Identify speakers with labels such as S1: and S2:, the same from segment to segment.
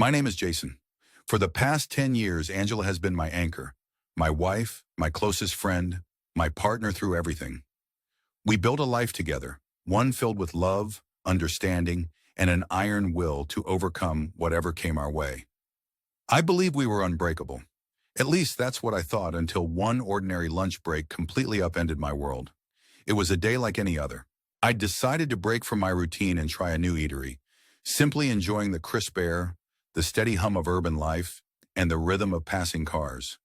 S1: My name is Jason. For the past 10 years, Angela has been my anchor, my wife, my closest friend, my partner through everything. We built a life together, one filled with love, understanding, and an iron will to overcome whatever came our way. I believe we were unbreakable. At least that's what I thought until one ordinary lunch break completely upended my world. It was a day like any other. I decided to break from my routine and try a new eatery, simply enjoying the crisp air, the steady hum of urban life, and the rhythm of passing cars.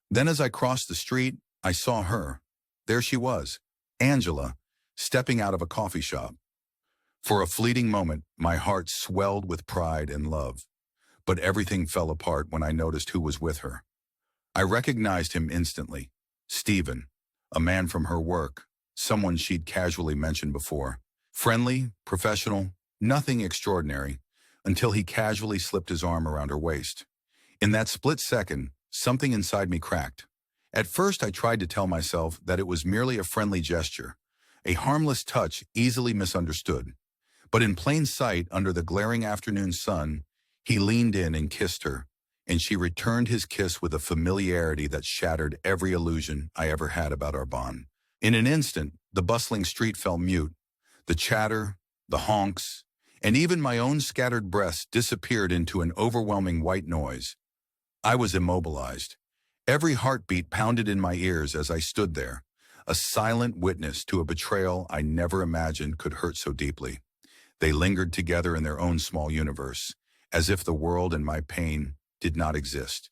S1: Then as I crossed the street, I saw her. There she was, Angela, stepping out of a coffee shop. For a fleeting moment, my heart swelled with pride and love. But everything fell apart when I noticed who was with her. I recognized him instantly. Stephen, a man from her work, someone she'd casually mentioned before. Friendly, professional, nothing extraordinary, until he casually slipped his arm around her waist. In that split second, something inside me cracked. At first, I tried to tell myself that it was merely a friendly gesture, a harmless touch easily misunderstood. But in plain sight, under the glaring afternoon sun, he leaned in and kissed her, and she returned his kiss with a familiarity that shattered every illusion I ever had about our bond. In an instant, the bustling street fell mute. The chatter, the honks, and even my own scattered breaths disappeared into an overwhelming white noise. I was immobilized. Every heartbeat pounded in my ears as I stood there, a silent witness to a betrayal I never imagined could hurt so deeply. They lingered together in their own small universe, as if the world and my pain did not exist.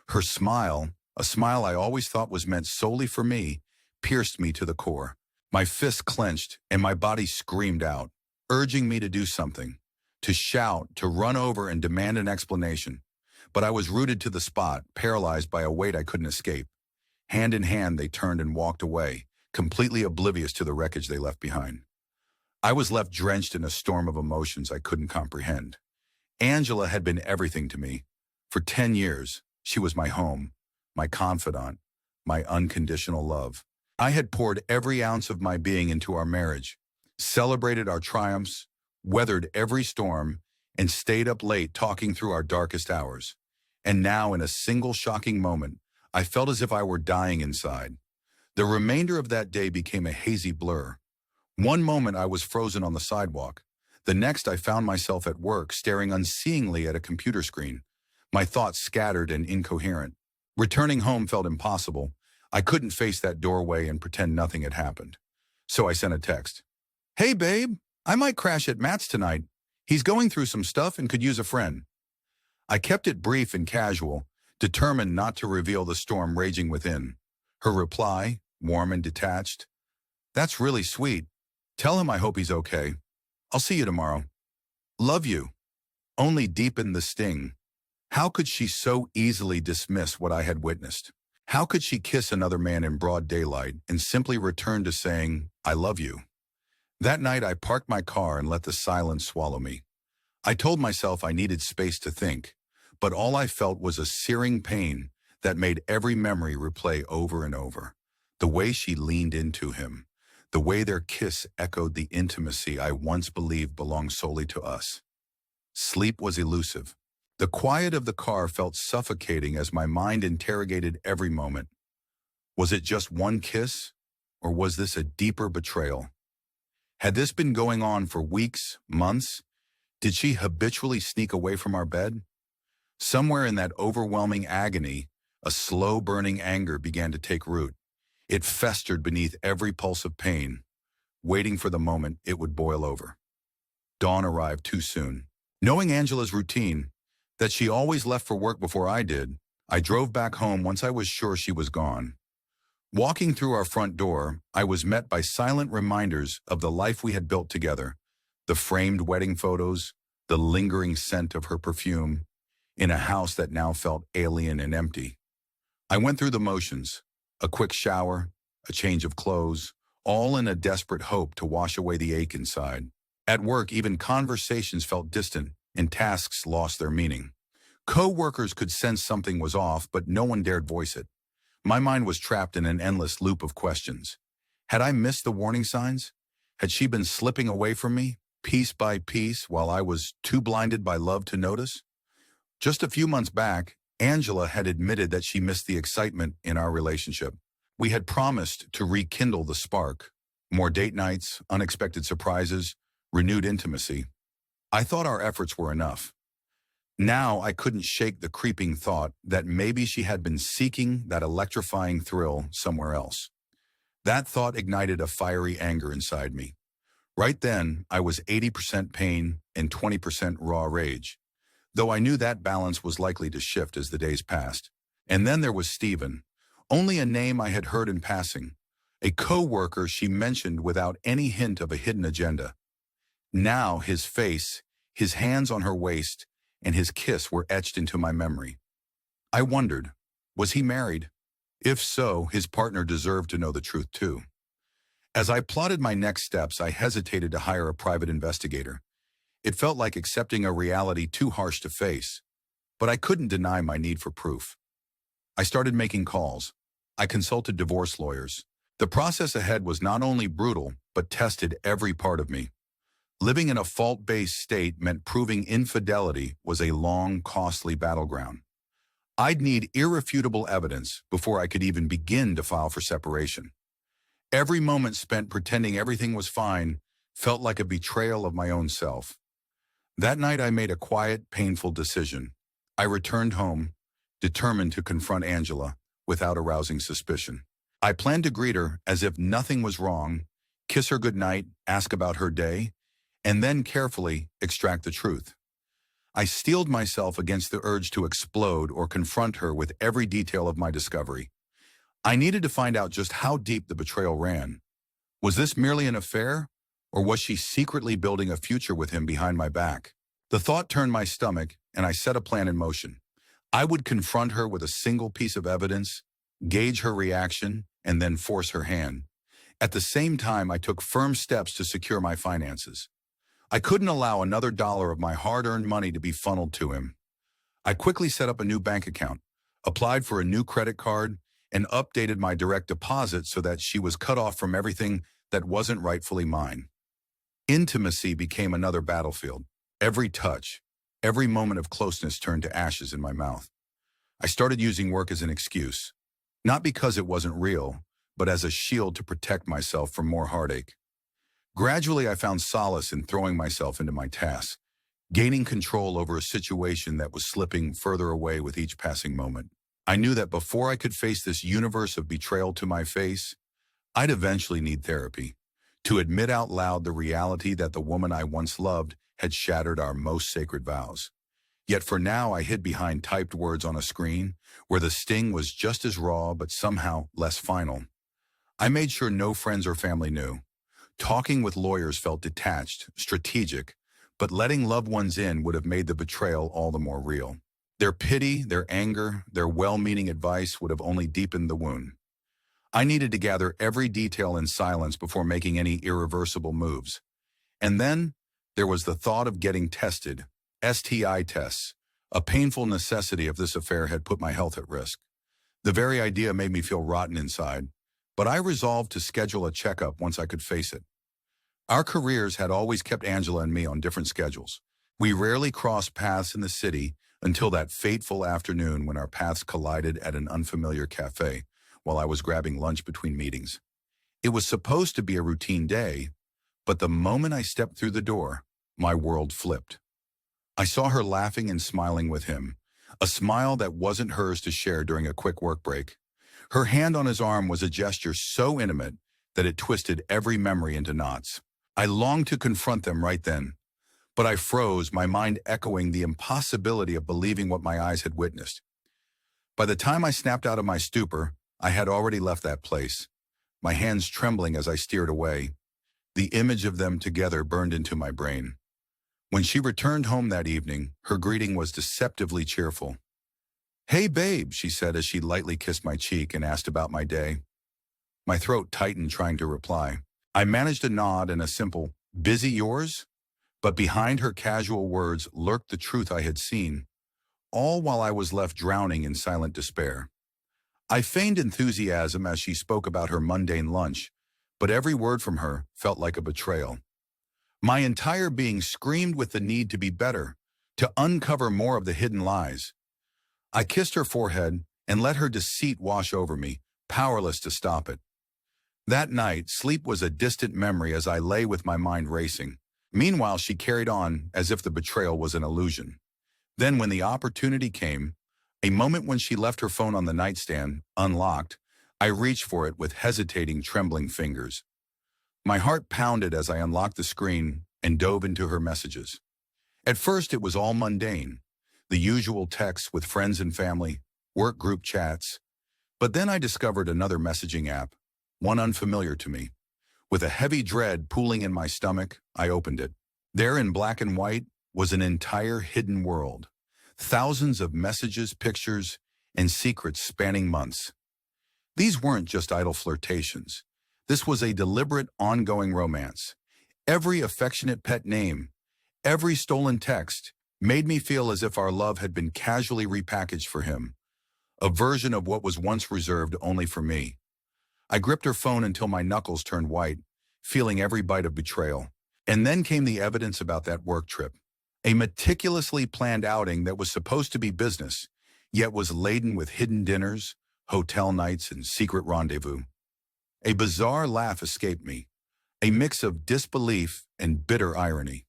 S1: Her smile, a smile I always thought was meant solely for me, pierced me to the core. My fists clenched and my body screamed out, urging me to do something, to shout, to run over and demand an explanation. But I was rooted to the spot, paralyzed by a weight I couldn't escape. Hand in hand, they turned and walked away, completely oblivious to the wreckage they left behind. I was left drenched in a storm of emotions I couldn't comprehend. Angela had been everything to me. For 10 years, she was my home, my confidant, my unconditional love. I had poured every ounce of my being into our marriage, celebrated our triumphs, weathered every storm, and stayed up late talking through our darkest hours. And now, in a single shocking moment, I felt as if I were dying inside. The remainder of that day became a hazy blur. One moment I was frozen on the sidewalk. The next I found myself at work, staring unseeingly at a computer screen, my thoughts scattered and incoherent. Returning home felt impossible. I couldn't face that doorway and pretend nothing had happened. So I sent a text. "Hey babe, I might crash at Matt's tonight. He's going through some stuff and could use a friend." I kept it brief and casual, determined not to reveal the storm raging within. Her reply, warm and detached, "That's really sweet. Tell him I hope he's okay. I'll see you tomorrow. Love you," only deepened the sting. How could she so easily dismiss what I had witnessed? How could she kiss another man in broad daylight and simply return to saying, "I love you"? That night, I parked my car and let the silence swallow me. I told myself I needed space to think, but all I felt was a searing pain that made every memory replay over and over. The way she leaned into him, the way their kiss echoed the intimacy I once believed belonged solely to us. Sleep was elusive. The quiet of the car felt suffocating as my mind interrogated every moment. Was it just one kiss, or was this a deeper betrayal? Had this been going on for weeks, months? Did she habitually sneak away from our bed? Somewhere in that overwhelming agony, a slow-burning anger began to take root. It festered beneath every pulse of pain, waiting for the moment it would boil over. Dawn arrived too soon. Knowing Angela's routine, that she always left for work before I did, I drove back home once I was sure she was gone. Walking through our front door, I was met by silent reminders of the life we had built together, the framed wedding photos, the lingering scent of her perfume, in a house that now felt alien and empty. I went through the motions, a quick shower, a change of clothes, all in a desperate hope to wash away the ache inside. At work, even conversations felt distant, and tasks lost their meaning. Co-workers could sense something was off, but no one dared voice it. My mind was trapped in an endless loop of questions. Had I missed the warning signs? Had she been slipping away from me, piece by piece, while I was too blinded by love to notice? Just a few months back, Angela had admitted that she missed the excitement in our relationship. We had promised to rekindle the spark. More date nights, unexpected surprises, renewed intimacy. I thought our efforts were enough. Now I couldn't shake the creeping thought that maybe she had been seeking that electrifying thrill somewhere else. That thought ignited a fiery anger inside me. Right then, I was 80% pain and 20% raw rage, though I knew that balance was likely to shift as the days passed. And then there was Stephen, only a name I had heard in passing, a co-worker she mentioned without any hint of a hidden agenda. Now his face, his hands on her waist, and his kiss were etched into my memory. I wondered, was he married? If so, his partner deserved to know the truth too. As I plotted my next steps, I hesitated to hire a private investigator. It felt like accepting a reality too harsh to face, but I couldn't deny my need for proof. I started making calls. I consulted divorce lawyers. The process ahead was not only brutal, but tested every part of me. Living in a fault-based state meant proving infidelity was a long, costly battleground. I'd need irrefutable evidence before I could even begin to file for separation. Every moment spent pretending everything was fine felt like a betrayal of my own self. That night I made a quiet, painful decision. I returned home, determined to confront Angela without arousing suspicion. I planned to greet her as if nothing was wrong, kiss her goodnight, ask about her day, and then carefully extract the truth. I steeled myself against the urge to explode or confront her with every detail of my discovery. I needed to find out just how deep the betrayal ran. Was this merely an affair, or was she secretly building a future with him behind my back? The thought turned my stomach, and I set a plan in motion. I would confront her with a single piece of evidence, gauge her reaction, and then force her hand. At the same time, I took firm steps to secure my finances. I couldn't allow another dollar of my hard-earned money to be funneled to him. I quickly set up a new bank account, applied for a new credit card, and updated my direct deposit so that she was cut off from everything that wasn't rightfully mine. Intimacy became another battlefield. Every touch, every moment of closeness turned to ashes in my mouth. I started using work as an excuse, not because it wasn't real, but as a shield to protect myself from more heartache. Gradually, I found solace in throwing myself into my tasks, gaining control over a situation that was slipping further away with each passing moment. I knew that before I could face this universe of betrayal to my face, I'd eventually need therapy, to admit out loud the reality that the woman I once loved had shattered our most sacred vows. Yet for now, I hid behind typed words on a screen, where the sting was just as raw but somehow less final. I made sure no friends or family knew. Talking with lawyers felt detached, strategic, but letting loved ones in would have made the betrayal all the more real. Their pity, their anger, their well-meaning advice would have only deepened the wound. I needed to gather every detail in silence before making any irreversible moves. And then there was the thought of getting tested, STI tests, a painful necessity if this affair had put my health at risk. The very idea made me feel rotten inside, but I resolved to schedule a checkup once I could face it. Our careers had always kept Angela and me on different schedules. We rarely crossed paths in the city until that fateful afternoon when our paths collided at an unfamiliar cafe while I was grabbing lunch between meetings. It was supposed to be a routine day, but the moment I stepped through the door, my world flipped. I saw her laughing and smiling with him, a smile that wasn't hers to share during a quick work break. Her hand on his arm was a gesture so intimate that it twisted every memory into knots. I longed to confront them right then, but I froze, my mind echoing the impossibility of believing what my eyes had witnessed. By the time I snapped out of my stupor, I had already left that place, my hands trembling as I steered away. The image of them together burned into my brain. When she returned home that evening, her greeting was deceptively cheerful. "Hey, babe," she said as she lightly kissed my cheek and asked about my day. My throat tightened trying to reply. I managed a nod and a simple, "Busy yours?" But behind her casual words lurked the truth I had seen, all while I was left drowning in silent despair. I feigned enthusiasm as she spoke about her mundane lunch, but every word from her felt like a betrayal. My entire being screamed with the need to be better, to uncover more of the hidden lies. I kissed her forehead and let her deceit wash over me, powerless to stop it. That night, sleep was a distant memory as I lay with my mind racing. Meanwhile, she carried on as if the betrayal was an illusion. Then when the opportunity came, a moment when she left her phone on the nightstand, unlocked, I reached for it with hesitating, trembling fingers. My heart pounded as I unlocked the screen and dove into her messages. At first, it was all mundane, the usual texts with friends and family, work group chats. But then I discovered another messaging app, one unfamiliar to me. With a heavy dread pooling in my stomach, I opened it. There in black and white was an entire hidden world. Thousands of messages, pictures, and secrets spanning months. These weren't just idle flirtations. This was a deliberate, ongoing romance. Every affectionate pet name, every stolen text, made me feel as if our love had been casually repackaged for him, a version of what was once reserved only for me. I gripped her phone until my knuckles turned white, feeling every bite of betrayal. And then came the evidence about that work trip. A meticulously planned outing that was supposed to be business, yet was laden with hidden dinners, hotel nights, and secret rendezvous. A bizarre laugh escaped me, a mix of disbelief and bitter irony.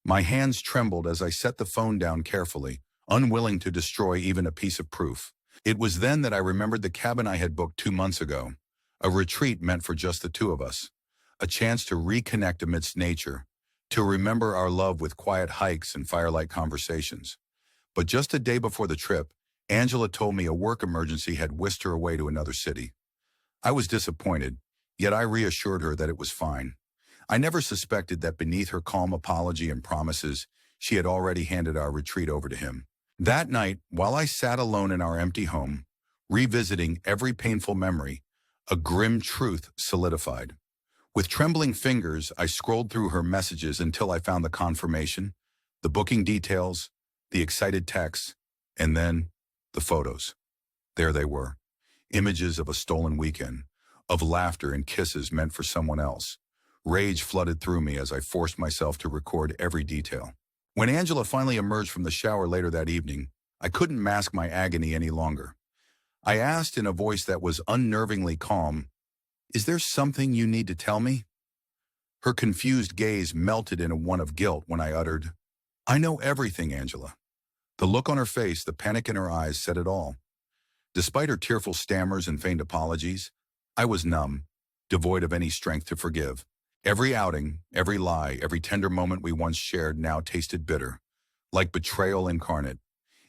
S1: My hands trembled as I set the phone down carefully, unwilling to destroy even a piece of proof. It was then that I remembered the cabin I had booked 2 months ago, a retreat meant for just the two of us, a chance to reconnect amidst nature, to remember our love with quiet hikes and firelight conversations. But just a day before the trip, Angela told me a work emergency had whisked her away to another city. I was disappointed, yet I reassured her that it was fine. I never suspected that beneath her calm apology and promises, she had already handed our retreat over to him. That night, while I sat alone in our empty home, revisiting every painful memory, a grim truth solidified. With trembling fingers, I scrolled through her messages until I found the confirmation, the booking details, the excited texts, and then the photos. There they were, images of a stolen weekend, of laughter and kisses meant for someone else. Rage flooded through me as I forced myself to record every detail. When Angela finally emerged from the shower later that evening, I couldn't mask my agony any longer. I asked in a voice that was unnervingly calm, "Is there something you need to tell me?" Her confused gaze melted into one of guilt when I uttered, "I know everything, Angela." The look on her face, the panic in her eyes said it all. Despite her tearful stammers and feigned apologies, I was numb, devoid of any strength to forgive. Every outing, every lie, every tender moment we once shared now tasted bitter, like betrayal incarnate.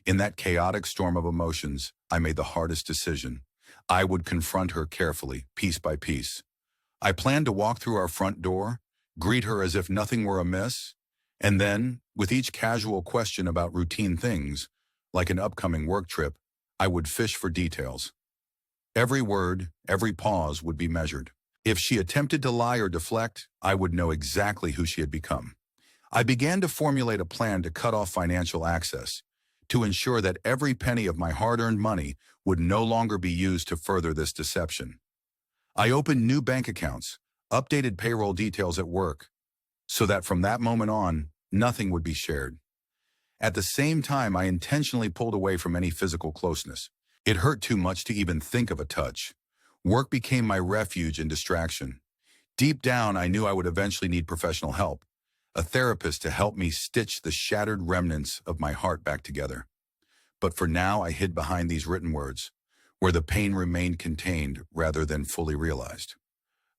S1: In that chaotic storm of emotions, I made the hardest decision. I would confront her carefully, piece by piece. I planned to walk through our front door, greet her as if nothing were amiss, and then, with each casual question about routine things, like an upcoming work trip, I would fish for details. Every word, every pause would be measured. If she attempted to lie or deflect, I would know exactly who she had become. I began to formulate a plan to cut off financial access, to ensure that every penny of my hard-earned money would no longer be used to further this deception. I opened new bank accounts, updated payroll details at work, so that from that moment on, nothing would be shared. At the same time, I intentionally pulled away from any physical closeness. It hurt too much to even think of a touch. Work became my refuge and distraction. Deep down, I knew I would eventually need professional help, a therapist to help me stitch the shattered remnants of my heart back together. But for now, I hid behind these written words, where the pain remained contained rather than fully realized.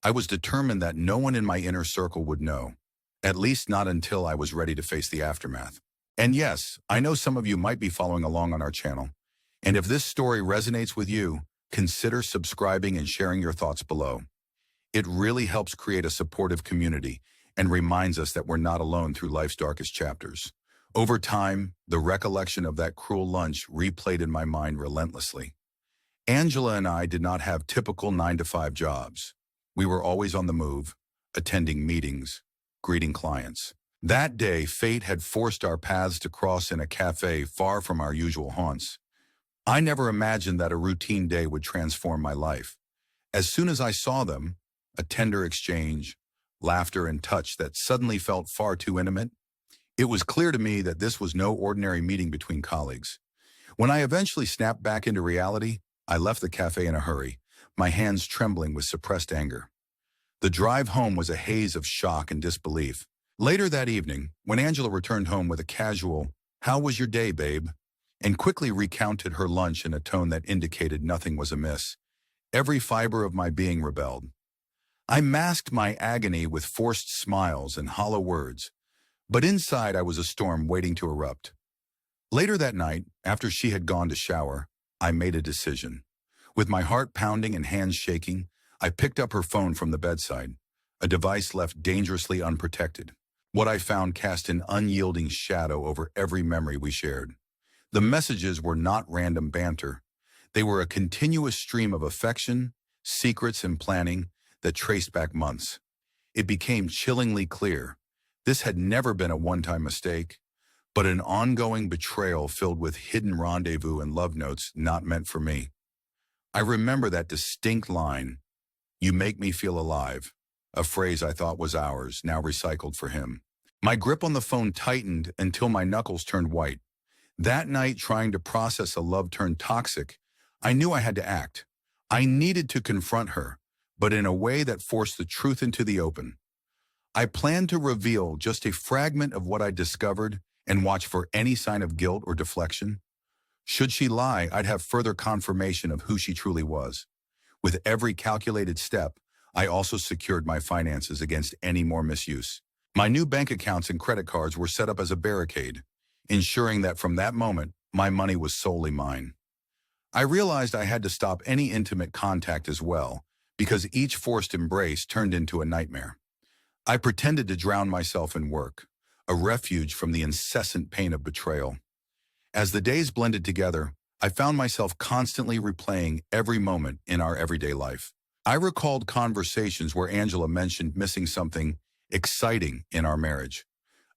S1: I was determined that no one in my inner circle would know, at least not until I was ready to face the aftermath. And yes, I know some of you might be following along on our channel, and if this story resonates with you, consider subscribing and sharing your thoughts below. It really helps create a supportive community and reminds us that we're not alone through life's darkest chapters. Over time, the recollection of that cruel lunch replayed in my mind relentlessly. Angela and I did not have typical 9-to-5 jobs. We were always on the move, attending meetings, greeting clients. That day, fate had forced our paths to cross in a cafe far from our usual haunts. I never imagined that a routine day would transform my life. As soon as I saw them, a tender exchange, laughter and touch that suddenly felt far too intimate, It was clear to me that this was no ordinary meeting between colleagues. When I eventually snapped back into reality, I left the cafe in a hurry, my hands trembling with suppressed anger. The drive home was a haze of shock and disbelief. Later that evening, when Angela returned home with a casual, "How was your day, babe?" and quickly recounted her lunch in a tone that indicated nothing was amiss, every fiber of my being rebelled. I masked my agony with forced smiles and hollow words, but inside I was a storm waiting to erupt. Later that night, after she had gone to shower, I made a decision. With my heart pounding and hands shaking, I picked up her phone from the bedside, a device left dangerously unprotected. What I found cast an unyielding shadow over every memory we shared. The messages were not random banter. They were a continuous stream of affection, secrets, and planning that traced back months. It became chillingly clear. This had never been a one-time mistake, but an ongoing betrayal filled with hidden rendezvous and love notes not meant for me. I remember that distinct line, "You make me feel alive," a phrase I thought was ours, now recycled for him. My grip on the phone tightened until my knuckles turned white. That night, trying to process a love turned toxic, I knew I had to act. I needed to confront her, but in a way that forced the truth into the open. I planned to reveal just a fragment of what I discovered and watch for any sign of guilt or deflection. Should she lie, I'd have further confirmation of who she truly was. With every calculated step, I also secured my finances against any more misuse. My new bank accounts and credit cards were set up as a barricade, ensuring that from that moment, my money was solely mine. I realized I had to stop any intimate contact as well, because each forced embrace turned into a nightmare. I pretended to drown myself in work, a refuge from the incessant pain of betrayal. As the days blended together, I found myself constantly replaying every moment in our everyday life. I recalled conversations where Angela mentioned missing something exciting in our marriage,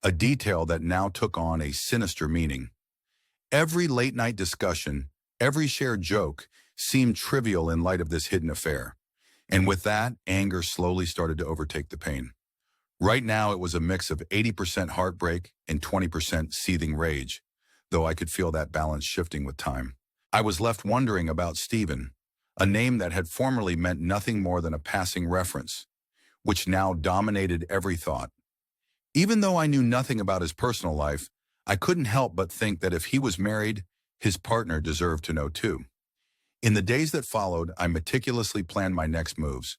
S1: a detail that now took on a sinister meaning. Every late-night discussion, every shared joke, seemed trivial in light of this hidden affair. And with that, anger slowly started to overtake the pain. Right now, it was a mix of 80% heartbreak and 20% seething rage, though I could feel that balance shifting with time. I was left wondering about Stephen, a name that had formerly meant nothing more than a passing reference, which now dominated every thought. Even though I knew nothing about his personal life, I couldn't help but think that if he was married, his partner deserved to know too. In the days that followed, I meticulously planned my next moves.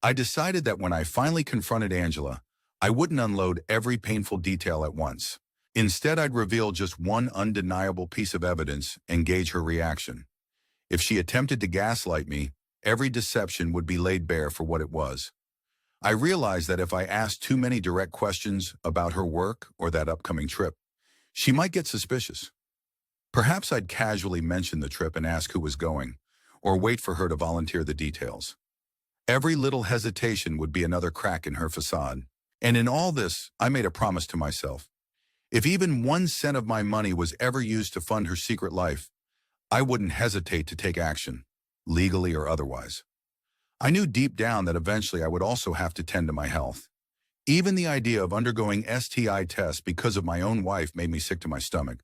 S1: I decided that when I finally confronted Angela, I wouldn't unload every painful detail at once. Instead, I'd reveal just one undeniable piece of evidence and gauge her reaction. If she attempted to gaslight me, every deception would be laid bare for what it was. I realized that if I asked too many direct questions about her work or that upcoming trip, she might get suspicious. Perhaps I'd casually mention the trip and ask who was going, or wait for her to volunteer the details. Every little hesitation would be another crack in her facade. And in all this, I made a promise to myself. If even 1 cent of my money was ever used to fund her secret life, I wouldn't hesitate to take action, legally or otherwise. I knew deep down that eventually I would also have to tend to my health. Even the idea of undergoing STI tests because of my own wife made me sick to my stomach.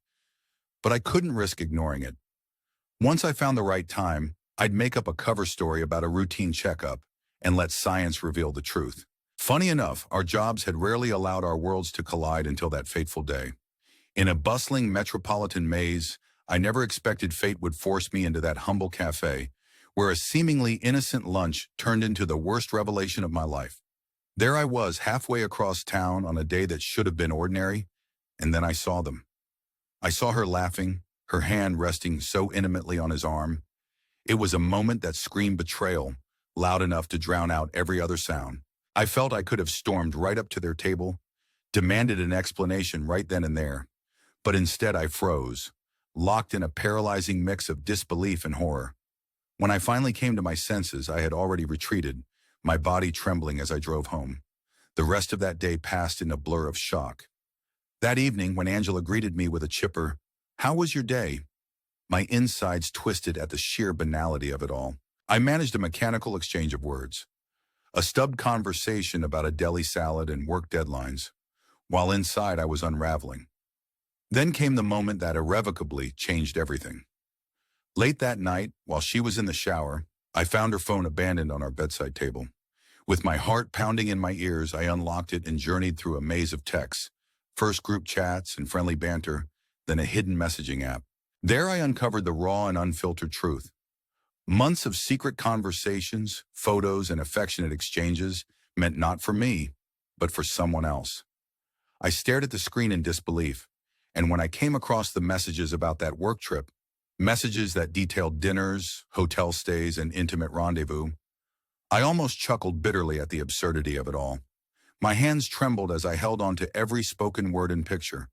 S1: But I couldn't risk ignoring it. Once I found the right time, I'd make up a cover story about a routine checkup and let science reveal the truth. Funny enough, our jobs had rarely allowed our worlds to collide until that fateful day. In a bustling metropolitan maze, I never expected fate would force me into that humble cafe, where a seemingly innocent lunch turned into the worst revelation of my life. There I was, halfway across town on a day that should have been ordinary, and then I saw them. I saw her laughing, her hand resting so intimately on his arm. It was a moment that screamed betrayal, loud enough to drown out every other sound. I felt I could have stormed right up to their table, demanded an explanation right then and there, but instead I froze, locked in a paralyzing mix of disbelief and horror. When I finally came to my senses, I had already retreated, my body trembling as I drove home. The rest of that day passed in a blur of shock. That evening, when Angela greeted me with a chipper, "How was your day?" my insides twisted at the sheer banality of it all. I managed a mechanical exchange of words. A stubbed conversation about a deli salad and work deadlines. while inside I was unraveling. Then came the moment that irrevocably changed everything. Late that night, while she was in the shower, I found her phone abandoned on our bedside table. With my heart pounding in my ears, I unlocked it and journeyed through a maze of texts, first group chats and friendly banter, then a hidden messaging app. There I uncovered the raw and unfiltered truth. Months of secret conversations, photos, and affectionate exchanges meant not for me, but for someone else. I stared at the screen in disbelief, and when I came across the messages about that work trip, messages that detailed dinners, hotel stays, and intimate rendezvous, I almost chuckled bitterly at the absurdity of it all. My hands trembled as I held on to every spoken word and picture,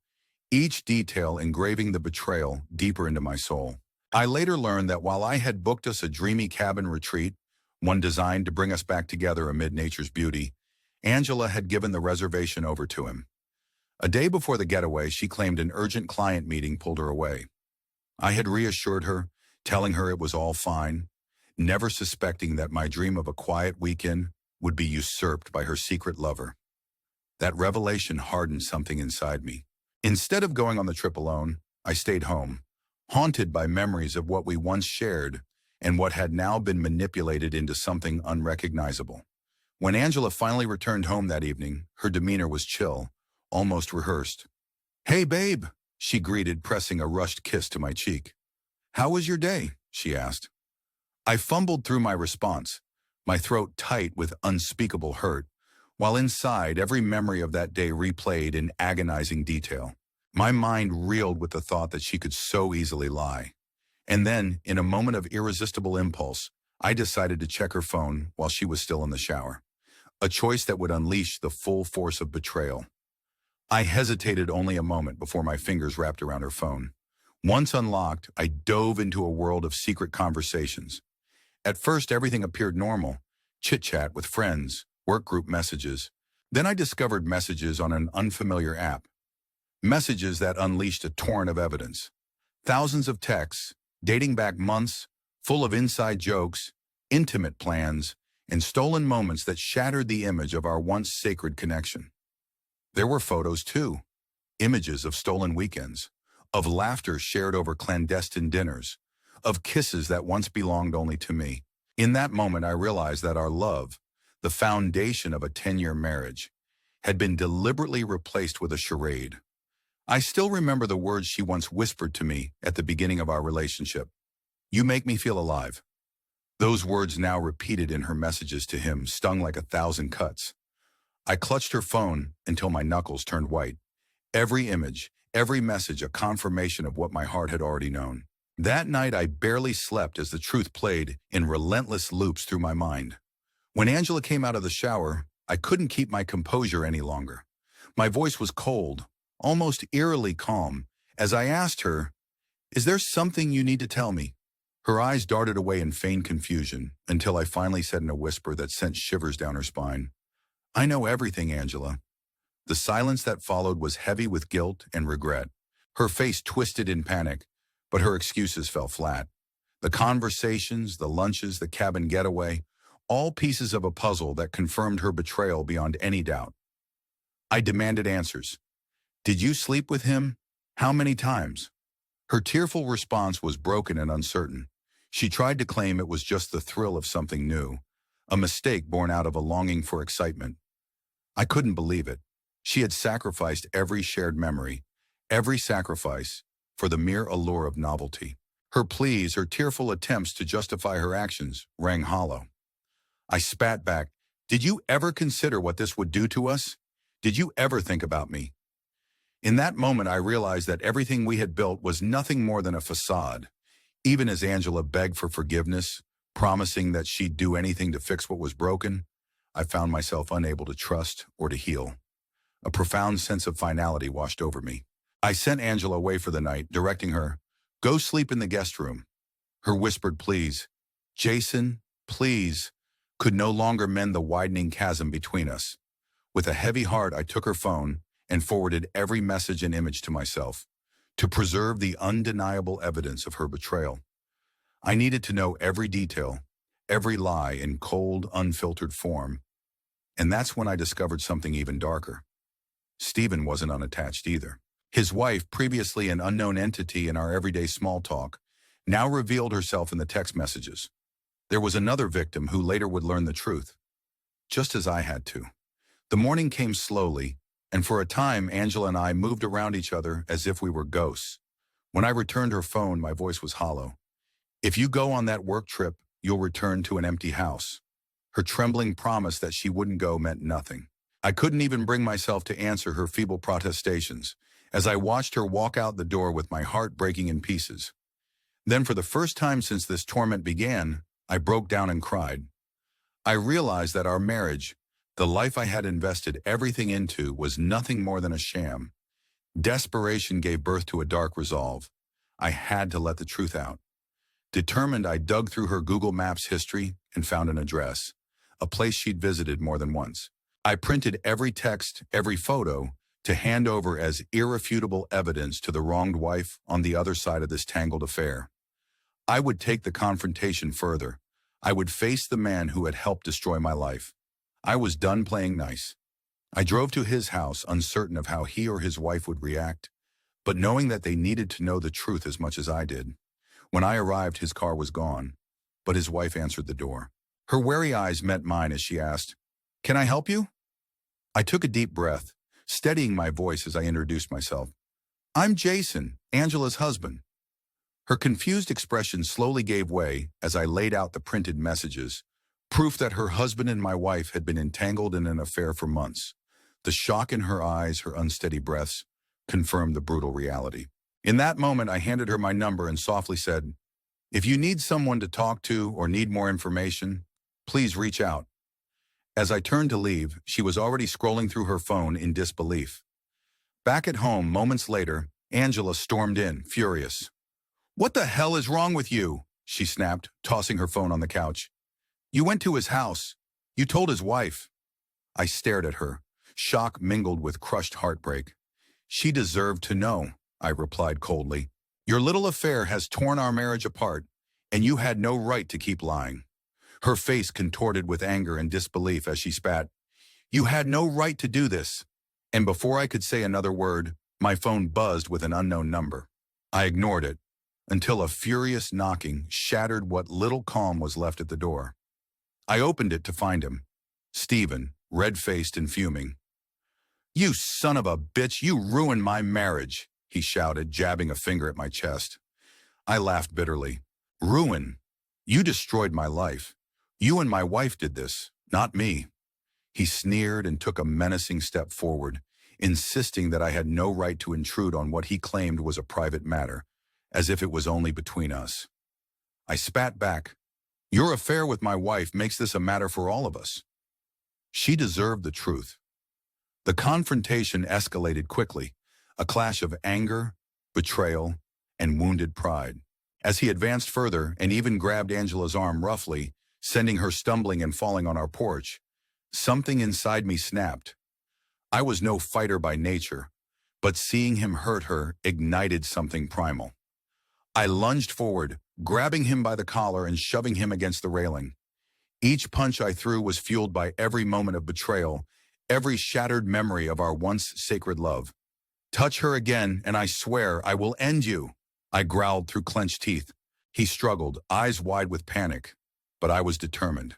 S1: each detail engraving the betrayal deeper into my soul. I later learned that while I had booked us a dreamy cabin retreat, one designed to bring us back together amid nature's beauty, Angela had given the reservation over to him. A day before the getaway, she claimed an urgent client meeting pulled her away. I had reassured her, telling her it was all fine, never suspecting that my dream of a quiet weekend would be usurped by her secret lover. That revelation hardened something inside me. Instead of going on the trip alone, I stayed home, haunted by memories of what we once shared and what had now been manipulated into something unrecognizable. When Angela finally returned home that evening, her demeanor was chill, almost rehearsed. "Hey, babe," she greeted, pressing a rushed kiss to my cheek. "How was your day?" she asked. I fumbled through my response, my throat tight with unspeakable hurt, while inside every memory of that day replayed in agonizing detail. My mind reeled with the thought that she could so easily lie. And then, in a moment of irresistible impulse, I decided to check her phone while she was still in the shower, a choice that would unleash the full force of betrayal. I hesitated only a moment before my fingers wrapped around her phone. Once unlocked, I dove into a world of secret conversations. At first, everything appeared normal, chit-chat with friends, work group messages. Then I discovered messages on an unfamiliar app, messages that unleashed a torrent of evidence. Thousands of texts, dating back months, full of inside jokes, intimate plans, and stolen moments that shattered the image of our once sacred connection. There were photos too, images of stolen weekends, of laughter shared over clandestine dinners, of kisses that once belonged only to me. In that moment, I realized that our love, the foundation of a 10-year marriage, had been deliberately replaced with a charade. I still remember the words she once whispered to me at the beginning of our relationship. "You make me feel alive." Those words now repeated in her messages to him stung like 1,000 cuts. I clutched her phone until my knuckles turned white. Every image, every message a confirmation of what my heart had already known. That night I barely slept as the truth played in relentless loops through my mind. When Angela came out of the shower, I couldn't keep my composure any longer. My voice was cold, almost eerily calm, as I asked her, "Is there something you need to tell me?" Her eyes darted away in feigned confusion until I finally said in a whisper that sent shivers down her spine, "I know everything, Angela." The silence that followed was heavy with guilt and regret. Her face twisted in panic, but her excuses fell flat. The conversations, the lunches, the cabin getaway, all pieces of a puzzle that confirmed her betrayal beyond any doubt. I demanded answers. "Did you sleep with him? How many times?" Her tearful response was broken and uncertain. She tried to claim it was just the thrill of something new, a mistake born out of a longing for excitement. I couldn't believe it. She had sacrificed every shared memory, every sacrifice, for the mere allure of novelty. Her pleas, her tearful attempts to justify her actions, rang hollow. I spat back, "Did you ever consider what this would do to us? Did you ever think about me?" In that moment, I realized that everything we had built was nothing more than a facade. Even as Angela begged for forgiveness, promising that she'd do anything to fix what was broken, I found myself unable to trust or to heal. A profound sense of finality washed over me. I sent Angela away for the night, directing her, "Go sleep in the guest room." Her whispered pleas, "Jason, please," could no longer mend the widening chasm between us. With a heavy heart, I took her phone and forwarded every message and image to myself, to preserve the undeniable evidence of her betrayal. I needed to know every detail, every lie in cold, unfiltered form. And that's when I discovered something even darker. Stephen wasn't unattached either. His wife, previously an unknown entity in our everyday small talk, now revealed herself in the text messages. There was another victim who later would learn the truth, just as I had to. The morning came slowly, and for a time Angela and I moved around each other as if we were ghosts. When I returned her phone, my voice was hollow. "If you go on that work trip, you'll return to an empty house." Her trembling promise that she wouldn't go meant nothing. I couldn't even bring myself to answer her feeble protestations, as I watched her walk out the door with my heart breaking in pieces. Then, for the first time since this torment began, I broke down and cried. I realized that our marriage, the life I had invested everything into, was nothing more than a sham. Desperation gave birth to a dark resolve. I had to let the truth out. Determined, I dug through her Google Maps history and found an address, a place she'd visited more than once. I printed every text, every photo, to hand over as irrefutable evidence to the wronged wife on the other side of this tangled affair. I would take the confrontation further. I would face the man who had helped destroy my life. I was done playing nice. I drove to his house, uncertain of how he or his wife would react, but knowing that they needed to know the truth as much as I did. When I arrived, his car was gone, but his wife answered the door. Her wary eyes met mine as she asked, "Can I help you?" I took a deep breath, steadying my voice as I introduced myself. "I'm Jason, Angela's husband." Her confused expression slowly gave way as I laid out the printed messages, proof that her husband and my wife had been entangled in an affair for months. The shock in her eyes, her unsteady breaths, confirmed the brutal reality. In that moment, I handed her my number and softly said, "If you need someone to talk to or need more information, please reach out." As I turned to leave, she was already scrolling through her phone in disbelief. Back at home, moments later, Angela stormed in, furious. "What the hell is wrong with you?" she snapped, tossing her phone on the couch. "You went to his house. You told his wife." I stared at her, shock mingled with crushed heartbreak. "She deserved to know," I replied coldly. "Your little affair has torn our marriage apart, and you had no right to keep lying." Her face contorted with anger and disbelief as she spat. "You had no right to do this." And before I could say another word, my phone buzzed with an unknown number. I ignored it, until a furious knocking shattered what little calm was left at the door. I opened it to find him, Stephen, red-faced and fuming. "You son of a bitch, you ruined my marriage," he shouted, jabbing a finger at my chest. I laughed bitterly. "Ruin? You destroyed my life. You and my wife did this, not me." He sneered and took a menacing step forward, insisting that I had no right to intrude on what he claimed was a private matter, as if it was only between us. I spat back. "Your affair with my wife makes this a matter for all of us." She deserved the truth. The confrontation escalated quickly, a clash of anger, betrayal, and wounded pride. As he advanced further and even grabbed Angela's arm roughly, sending her stumbling and falling on our porch, something inside me snapped. I was no fighter by nature, but seeing him hurt her ignited something primal. I lunged forward, grabbing him by the collar and shoving him against the railing. Each punch I threw was fueled by every moment of betrayal, every shattered memory of our once sacred love. "Touch her again, and I swear I will end you," I growled through clenched teeth. He struggled, eyes wide with panic, but I was determined.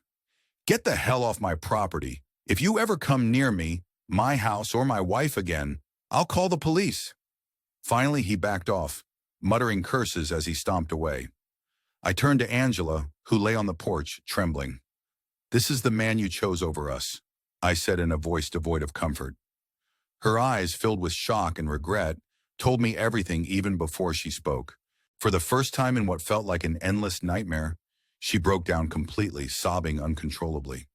S1: "Get the hell off my property. If you ever come near me, my house, or my wife again, I'll call the police." Finally, he backed off, muttering curses as he stomped away. I turned to Angela, who lay on the porch, trembling. "This is the man you chose over us," I said in a voice devoid of comfort. Her eyes, filled with shock and regret, told me everything even before she spoke. For the first time in what felt like an endless nightmare, she broke down completely, sobbing uncontrollably.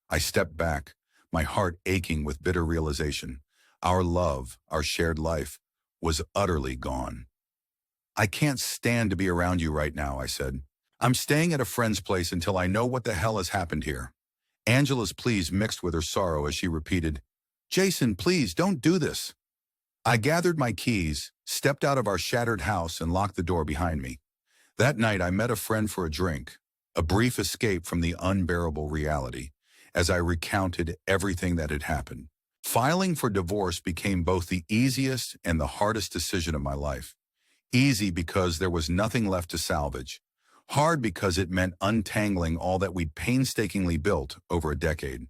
S1: I stepped back, my heart aching with bitter realization. Our love, our shared life, was utterly gone. "I can't stand to be around you right now," I said. "I'm staying at a friend's place until I know what the hell has happened here." Angela's pleas mixed with her sorrow as she repeated, "Jason, please, don't do this." I gathered my keys, stepped out of our shattered house, and locked the door behind me. That night, I met a friend for a drink, a brief escape from the unbearable reality, as I recounted everything that had happened. Filing for divorce became both the easiest and the hardest decision of my life. Easy because there was nothing left to salvage. Hard because it meant untangling all that we'd painstakingly built over a decade.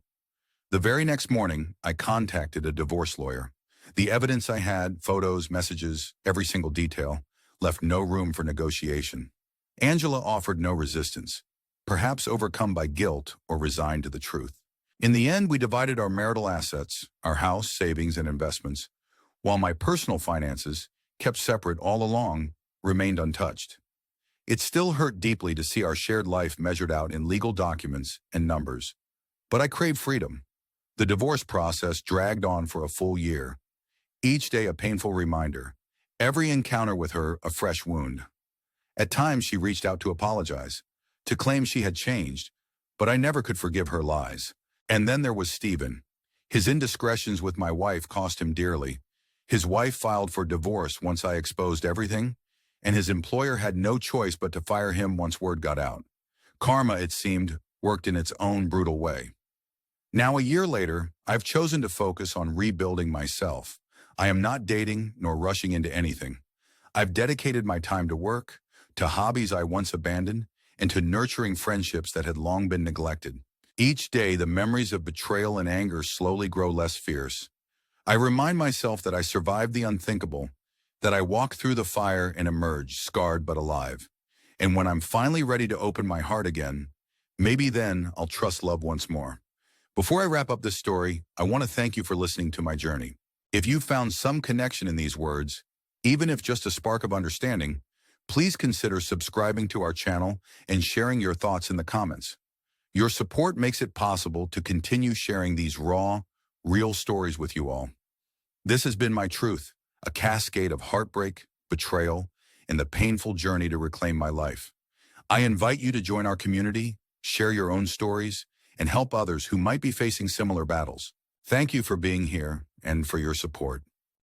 S1: The very next morning, I contacted a divorce lawyer. The evidence I had, photos, messages, every single detail, left no room for negotiation. Angela offered no resistance, perhaps overcome by guilt or resigned to the truth. In the end, we divided our marital assets, our house, savings, and investments, while my personal finances, kept separate all along, remained untouched. It still hurt deeply to see our shared life measured out in legal documents and numbers. But I craved freedom. The divorce process dragged on for a full year. Each day a painful reminder. Every encounter with her a fresh wound. At times she reached out to apologize, to claim she had changed, but I never could forgive her lies. And then there was Stephen. His indiscretions with my wife cost him dearly. His wife filed for divorce once I exposed everything, and his employer had no choice but to fire him once word got out. Karma, it seemed, worked in its own brutal way. Now, a year later, I've chosen to focus on rebuilding myself. I am not dating nor rushing into anything. I've dedicated my time to work, to hobbies I once abandoned, and to nurturing friendships that had long been neglected. Each day, the memories of betrayal and anger slowly grow less fierce. I remind myself that I survived the unthinkable, that I walked through the fire and emerged, scarred but alive. And when I'm finally ready to open my heart again, maybe then I'll trust love once more. Before I wrap up this story, I want to thank you for listening to my journey. If you found some connection in these words, even if just a spark of understanding, please consider subscribing to our channel and sharing your thoughts in the comments. Your support makes it possible to continue sharing these raw, real stories with you all. This has been my truth, a cascade of heartbreak, betrayal, and the painful journey to reclaim my life. I invite you to join our community, share your own stories, and help others who might be facing similar battles. Thank you for being here and for your support.